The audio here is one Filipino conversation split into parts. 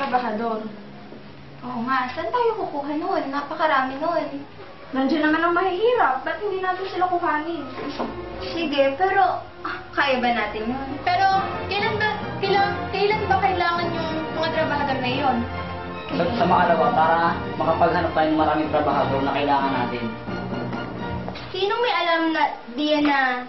trabahador. Oo nga, saan tayo kukuha nun? Napakarami nun. Nandiyan naman ang mahihirap. Ba't hindi natin sila kuhanin? Sige, pero kaya ba natin yun? Pero kailan ba kailangan yung mga trabahador na yun? Sa makalawa, para makapaghanap tayo ng maraming trabahador na kailangan natin. Sinong may alam na diyan na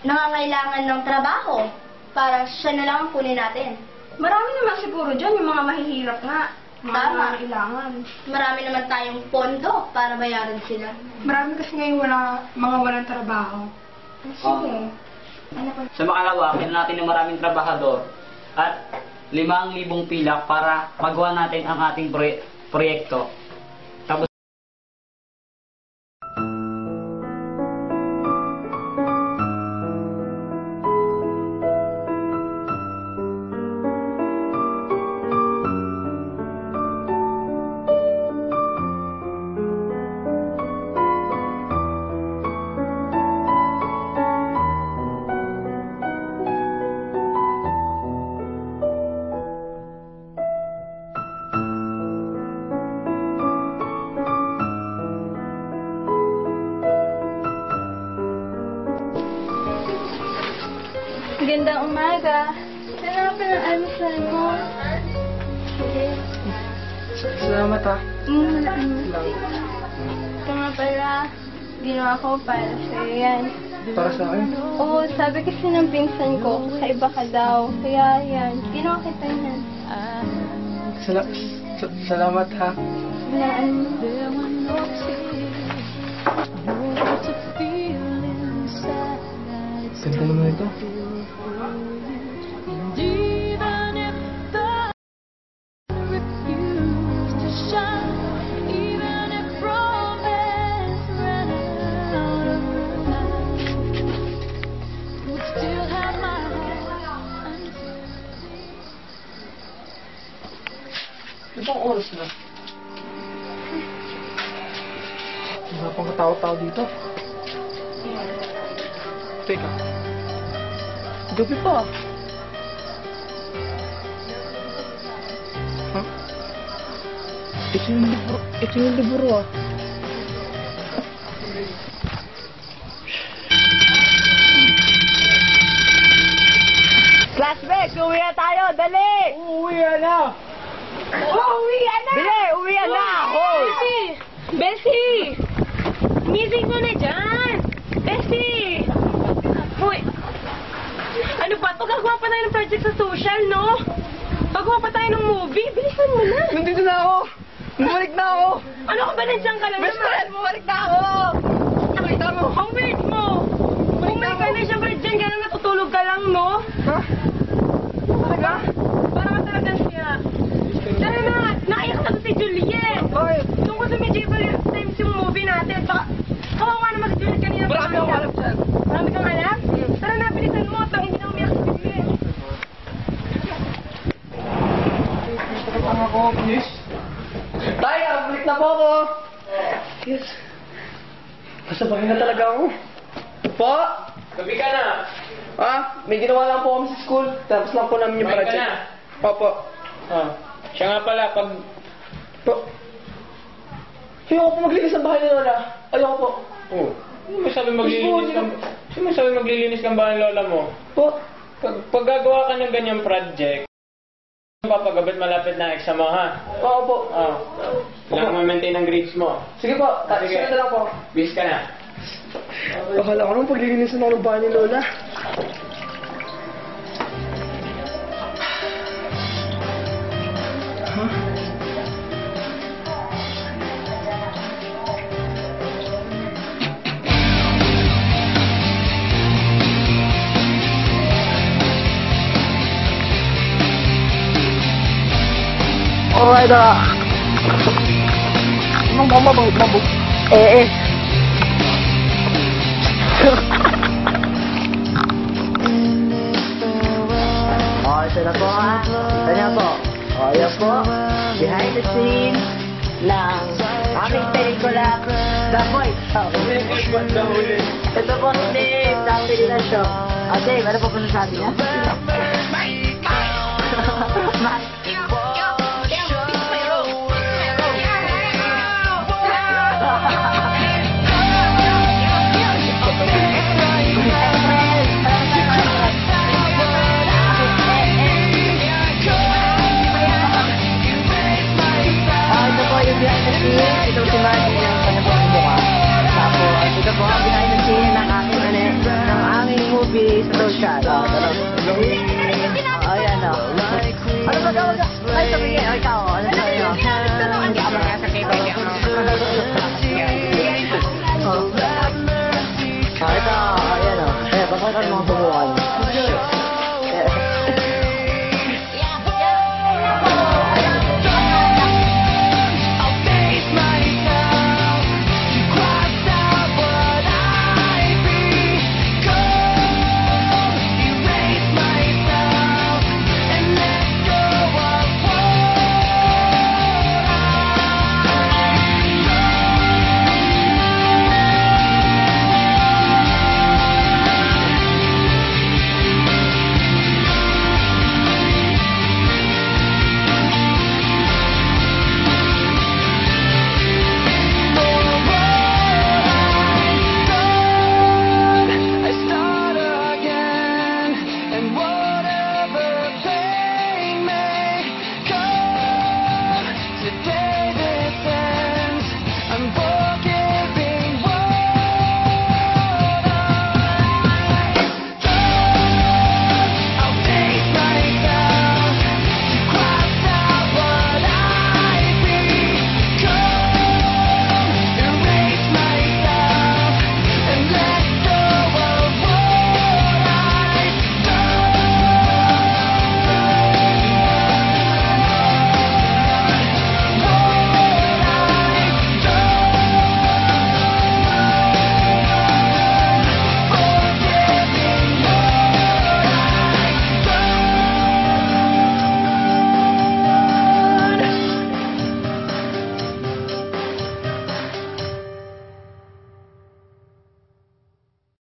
nangangailangan ng trabaho para siya na lang ang kunin natin? Marami naman siguro dyan yung mga mahihirap nga. Tama. Kailangan. Marami naman tayong pondo para bayaran sila. Marami kasi ngayon mga walang trabaho. Sige. Ano pa? Sa makalawa, kailangan natin ng maraming trabahador at 5,000 pilak para magawa natin ang ating proyekto. Tapos, Magandang umaga. Salamat pa ng almusal mo. Sige. Salamat ha. Ito nga pala, ginawa ko para sa'yo yan. Para sa akin? Oo, sabi kasi ng pinsan ko, kaiba ka daw. Kaya yan, ginawa kita yan. Salamat ha. Walaan mo. Ganda naman ito. Ibang oras na. Wala pang katao-tao dito. Teka. Gabi pa. Ha? Ito yung libro ah. Classmates, uwi na tayo! Dali! Uuwi na! Uwi na! Bili! Uwi na! Bessie! Bessie! Missing ko na dyan! Bessie! Hoy! Ano ba ito? Gagawa pa tayo ng project sa social, no? Gagawa pa tayo ng movie. Bilisan mo na! Nandito na ako! Bumalik na ako! Ano ka ba? Nandiyan ka lang Best naman? friend! Bumalik na ako! Bumalik na ako! Ang weird mo! Bumalik ka na, siyempre dyan ka na natutulog ka lang, no? Ha? Talaga? Para ka talagang siya. Tara na! Naiyak na to si Juliet! Bakit? Tungkol sa medieval times yung movie natin. Baka kawawa naman si Juliet kanina. Marami akong alam dyan. Marami kang alam? Tara na, bilisan mo. At hindi na umiyak si Juliet. Ang ako, please. Tayo, balik na po ako. Yes. Kasabay na talaga ako. Po? Gabi ka na. May ginawa lang po kami sa school. Tapos lang po namin yung Kumain ka project. na? Opo. Siya nga pala, pag... Po. Ayoko po maglinis ng bahay ni Lola. Ayoko po. Oh, sino mo sabi maglilinis kang bahay ng lola mo? Po. Pag gagawa ka ng ganyang project, papagabit malapit na exam mo, ha? Oo po. Kailangan mo maintain ang grades mo. Sige po. Sige. Sige na lang po. Bis ka na. Akala ko nung paglilinisan ako ng bahay ni Lola. Alright, mabuk. Ito na po ha. Ito na po. Yan po. Behind the scenes ng aming pelikula, The Voice. Ito po si Dave, sa Pilipinas Show. Dave, ano po sasabi niya?